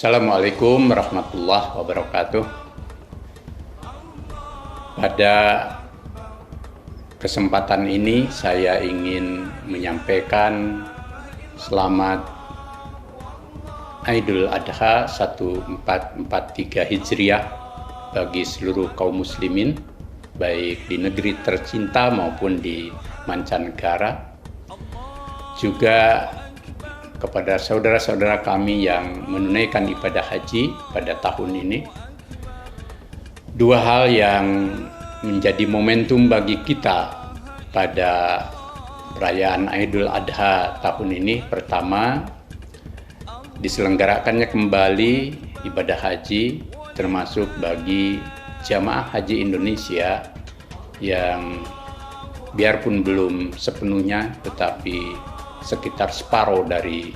Assalamualaikum warahmatullahi wabarakatuh. Pada kesempatan ini saya ingin menyampaikan selamat Idul Adha 1443 Hijriah bagi seluruh kaum muslimin, baik di negeri tercinta maupun di mancanegara. Juga kepada saudara-saudara kami yang menunaikan ibadah haji pada tahun ini. Dua hal yang menjadi momentum bagi kita pada perayaan Idul Adha tahun ini. Pertama, diselenggarakannya kembali ibadah haji termasuk bagi jamaah haji Indonesia yang biarpun belum sepenuhnya tetapi sekitar separuh dari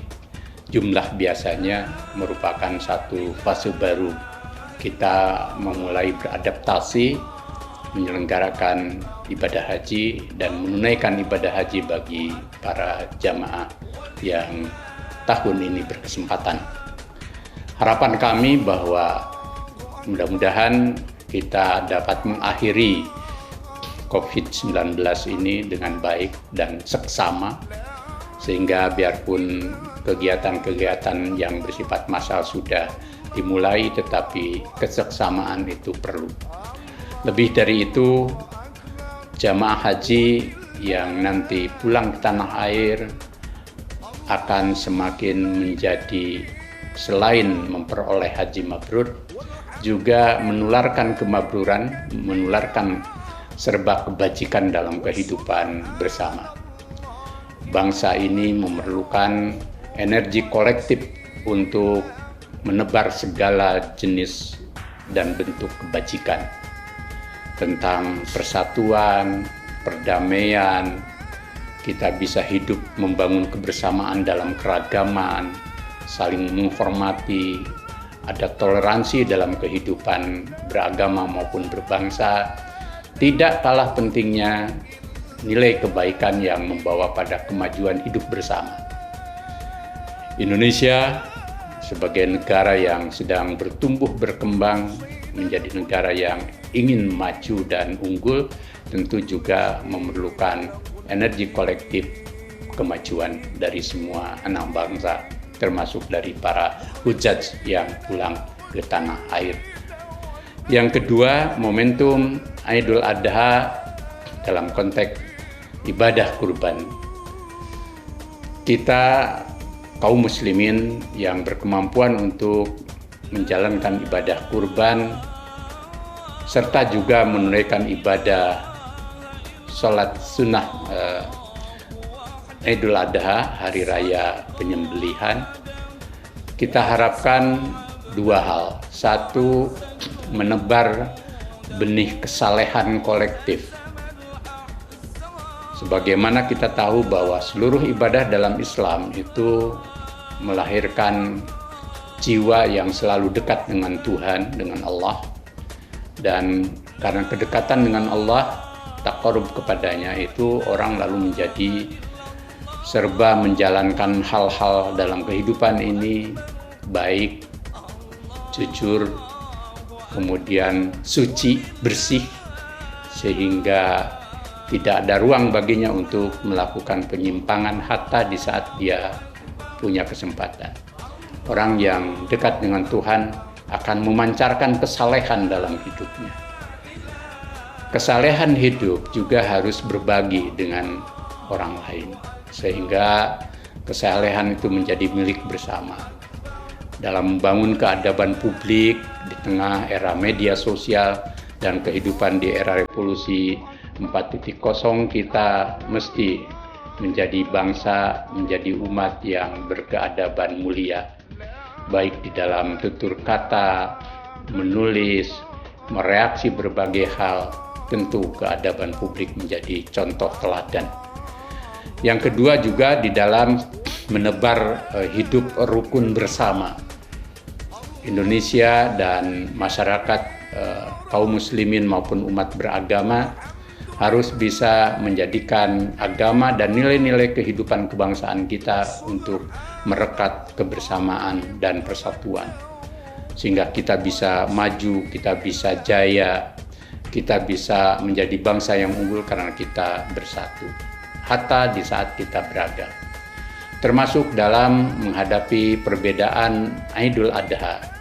jumlah biasanya, merupakan satu fase baru kita memulai beradaptasi menyelenggarakan ibadah haji dan menunaikan ibadah haji bagi para jamaah yang tahun ini berkesempatan. Harapan kami bahwa mudah-mudahan kita dapat mengakhiri COVID-19 ini dengan baik dan seksama, sehingga biarpun kegiatan-kegiatan yang bersifat massal sudah dimulai, tetapi keseksamaan itu perlu. Lebih dari itu, jamaah haji yang nanti pulang ke tanah air akan semakin menjadi, selain memperoleh haji mabrur, juga menularkan kemabruran, menularkan serba kebajikan dalam kehidupan bersama. Bangsa ini memerlukan energi kolektif untuk menebar segala jenis dan bentuk kebajikan tentang persatuan, perdamaian. Kita bisa hidup membangun kebersamaan dalam keragaman, saling menghormati, ada toleransi dalam kehidupan beragama maupun berbangsa. Tidak kalah pentingnya nilai kebaikan yang membawa pada kemajuan hidup bersama. Indonesia sebagai negara yang sedang bertumbuh berkembang menjadi negara yang ingin maju dan unggul, tentu juga memerlukan energi kolektif kemajuan dari semua anak bangsa, termasuk dari para hujaj yang pulang ke tanah air. Yang kedua, momentum Idul Adha dalam konteks ibadah kurban. Kita kaum muslimin yang berkemampuan untuk menjalankan ibadah kurban serta juga menunaikan ibadah sholat sunnah Idul Adha, hari raya penyembelihan, kita harapkan dua hal. Satu, menebar benih kesalehan kolektif. Sebagaimana kita tahu bahwa seluruh ibadah dalam Islam itu melahirkan jiwa yang selalu dekat dengan Tuhan, dengan Allah. Dan karena kedekatan dengan Allah, taqarrub kepadanya itu, orang lalu menjadi serba menjalankan hal-hal dalam kehidupan ini baik, jujur, kemudian suci, bersih, sehingga tidak ada ruang baginya untuk melakukan penyimpangan hatta di saat dia punya kesempatan. Orang yang dekat dengan Tuhan akan memancarkan kesalehan dalam hidupnya. Kesalehan hidup juga harus berbagi dengan orang lain, sehingga kesalehan itu menjadi milik bersama. Dalam membangun keadaban publik di tengah era media sosial dan kehidupan di era revolusi 4.0, kita mesti menjadi bangsa, menjadi umat yang berkeadaban mulia, baik di dalam tutur kata, menulis, mereaksi berbagai hal. Tentu keadaban publik menjadi contoh teladan. Yang kedua juga di dalam menebar hidup rukun bersama. Indonesia dan masyarakat kaum muslimin maupun umat beragama harus bisa menjadikan agama dan nilai-nilai kehidupan kebangsaan kita untuk merekat kebersamaan dan persatuan. sehingga kita bisa maju, kita bisa jaya, kita bisa menjadi bangsa yang unggul karena kita bersatu. Hatta di saat kita beragam, termasuk dalam menghadapi perbedaan Idul Adha.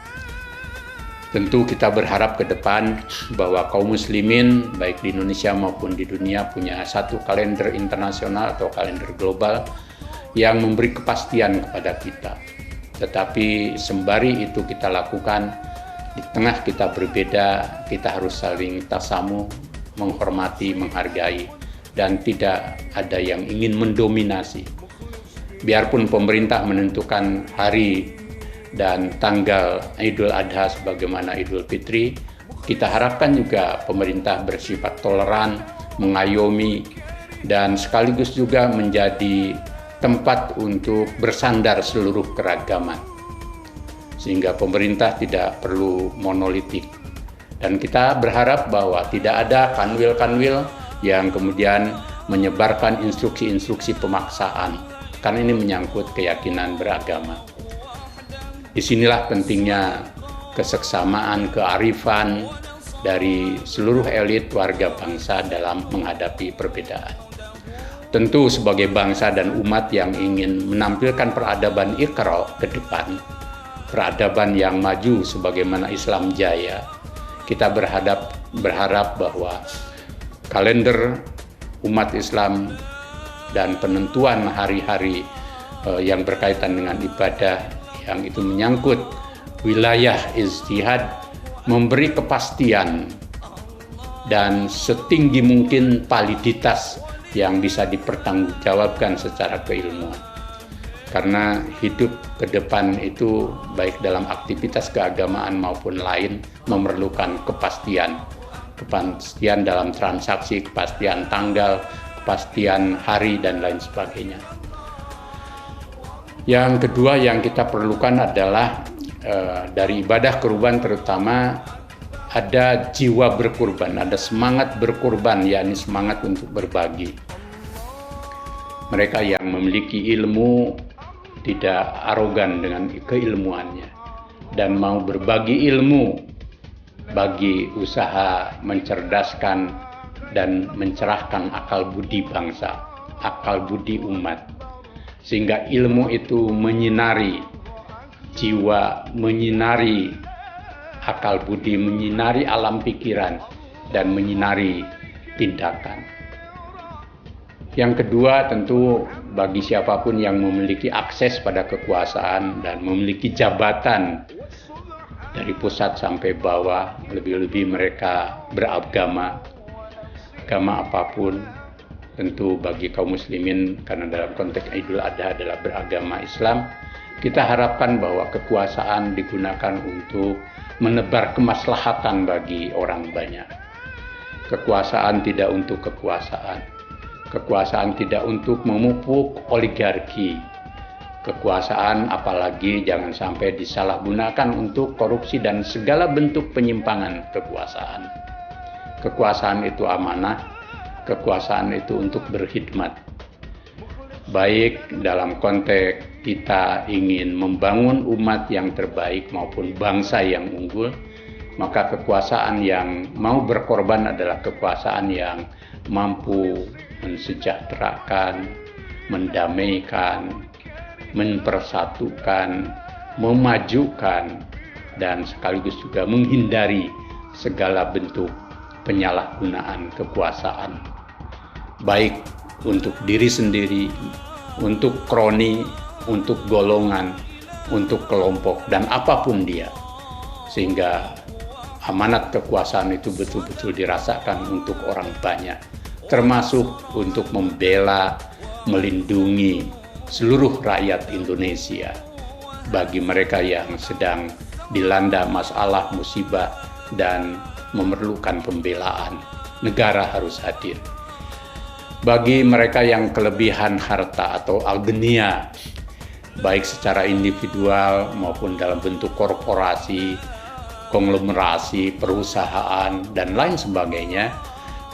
Tentu kita berharap ke depan bahwa kaum muslimin baik di Indonesia maupun di dunia punya satu kalender internasional atau kalender global yang memberi kepastian kepada kita. Tetapi sembari itu kita lakukan, di tengah kita berbeda, kita harus saling tasamu, menghormati, menghargai, dan tidak ada yang ingin mendominasi. Biarpun pemerintah menentukan hari dan tanggal Idul Adha sebagaimana Idul Fitri, kita harapkan juga pemerintah bersifat toleran, mengayomi, dan sekaligus juga menjadi tempat untuk bersandar seluruh keragaman, sehingga pemerintah tidak perlu monolitik. Dan kita berharap bahwa tidak ada kanwil-kanwil yang kemudian menyebarkan instruksi-instruksi pemaksaan, karena ini menyangkut keyakinan beragama. Disinilah pentingnya keseksamaan, kearifan dari seluruh elit warga bangsa dalam menghadapi perbedaan. Tentu sebagai bangsa dan umat yang ingin menampilkan peradaban Iqra ke depan, peradaban yang maju sebagaimana Islam jaya, kita berharap bahwa kalender umat Islam dan penentuan hari-hari yang berkaitan dengan ibadah yang itu menyangkut wilayah ijtihad memberi kepastian dan setinggi mungkin validitas yang bisa dipertanggungjawabkan secara keilmuan. Karena hidup ke depan itu baik dalam aktivitas keagamaan maupun lain memerlukan kepastian. Kepastian dalam transaksi, kepastian tanggal, kepastian hari, dan lain sebagainya. Yang kedua yang kita perlukan adalah dari ibadah kurban terutama ada jiwa berkurban, ada semangat berkurban, yakni semangat untuk berbagi. Mereka yang memiliki ilmu tidak arogan dengan keilmuannya dan mau berbagi ilmu bagi usaha mencerdaskan dan mencerahkan akal budi bangsa, akal budi umat, sehingga ilmu itu menyinari jiwa, menyinari akal budi, menyinari alam pikiran, dan menyinari tindakan. Yang kedua, tentu bagi siapapun yang memiliki akses pada kekuasaan dan memiliki jabatan dari pusat sampai bawah, lebih-lebih mereka beragama, agama apapun, tentu bagi kaum muslimin, karena dalam konteks Idul Adha adalah beragama Islam, kita harapkan bahwa kekuasaan digunakan untuk menebar kemaslahatan bagi orang banyak. Kekuasaan tidak untuk kekuasaan. Kekuasaan tidak untuk memupuk oligarki. Kekuasaan apalagi jangan sampai disalahgunakan untuk korupsi dan segala bentuk penyimpangan kekuasaan. Kekuasaan itu amanah, kekuasaan itu untuk berkhidmat. Baik dalam konteks kita ingin membangun umat yang terbaik maupun bangsa yang unggul, maka kekuasaan yang mau berkorban adalah kekuasaan yang mampu mensejahterakan, mendamaikan, mempersatukan, memajukan, dan sekaligus juga menghindari segala bentuk penyalahgunaan kekuasaan, baik untuk diri sendiri, untuk kroni, untuk golongan, untuk kelompok, dan apapun dia, sehingga amanat kekuasaan itu betul-betul dirasakan untuk orang banyak, termasuk untuk membela, melindungi seluruh rakyat Indonesia. Bagi mereka yang sedang dilanda masalah, musibah, dan memerlukan pembelaan, negara harus hadir. Bagi mereka yang kelebihan harta atau agnia, baik secara individual maupun dalam bentuk korporasi, konglomerasi, perusahaan, dan lain sebagainya,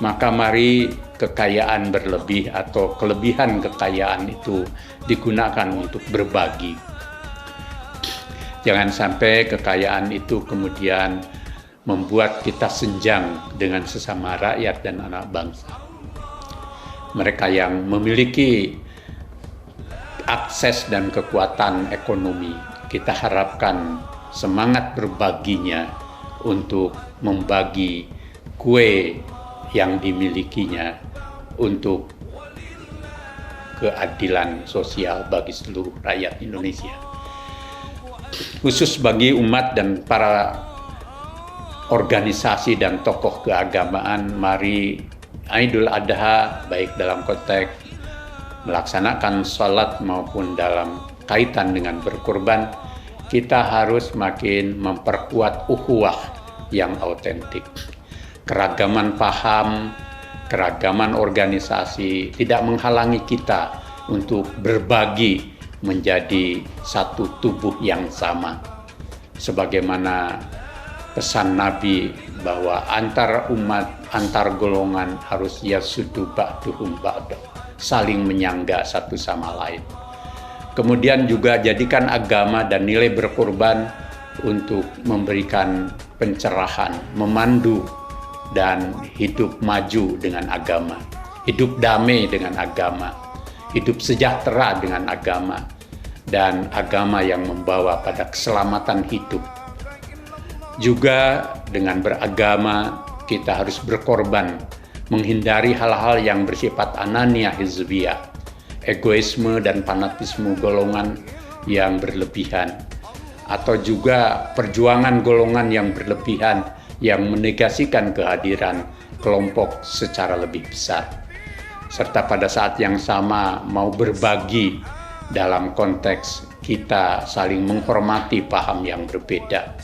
maka mari kekayaan berlebih atau kelebihan kekayaan itu digunakan untuk berbagi. Jangan sampai kekayaan itu kemudian membuat kita senjang dengan sesama rakyat dan anak bangsa. Mereka yang memiliki akses dan kekuatan ekonomi, kita harapkan semangat berbaginya untuk membagi kue yang dimilikinya untuk keadilan sosial bagi seluruh rakyat Indonesia. Khusus bagi umat dan para organisasi dan tokoh keagamaan, mari Idul Adha baik dalam konteks melaksanakan sholat maupun dalam kaitan dengan berkurban, kita harus makin memperkuat ukhuwah yang autentik. Keragaman paham, keragaman organisasi tidak menghalangi kita untuk berbagi menjadi satu tubuh yang sama. Sebagaimana pesan Nabi bahwa antar umat, antar golongan harus yasudu ba'duhum ba'dah, saling menyangga satu sama lain. Kemudian juga jadikan agama dan nilai berkorban untuk memberikan pencerahan, memandu dan hidup maju dengan agama, hidup damai dengan agama, hidup sejahtera dengan agama, dan agama yang membawa pada keselamatan hidup. Juga dengan beragama kita harus berkorban, menghindari hal-hal yang bersifat anania hizbiyah, egoisme dan fanatisme golongan yang berlebihan, atau juga perjuangan golongan yang berlebihan yang menegasikan kehadiran kelompok secara lebih besar, serta pada saat yang sama mau berbagi dalam konteks kita saling menghormati paham yang berbeda,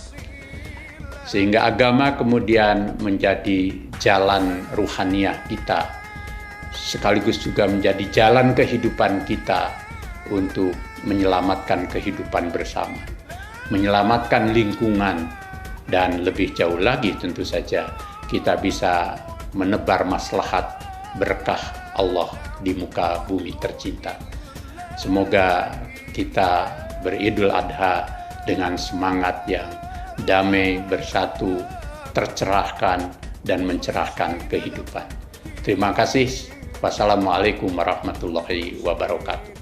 sehingga agama kemudian menjadi jalan ruhaniah kita, sekaligus juga menjadi jalan kehidupan kita untuk menyelamatkan kehidupan bersama, menyelamatkan lingkungan, dan lebih jauh lagi tentu saja kita bisa menebar maslahat berkah Allah di muka bumi tercinta. Semoga kita beridul adha dengan semangat yang damai, bersatu, tercerahkan, dan mencerahkan kehidupan. Terima kasih. Wassalamualaikum warahmatullahi wabarakatuh.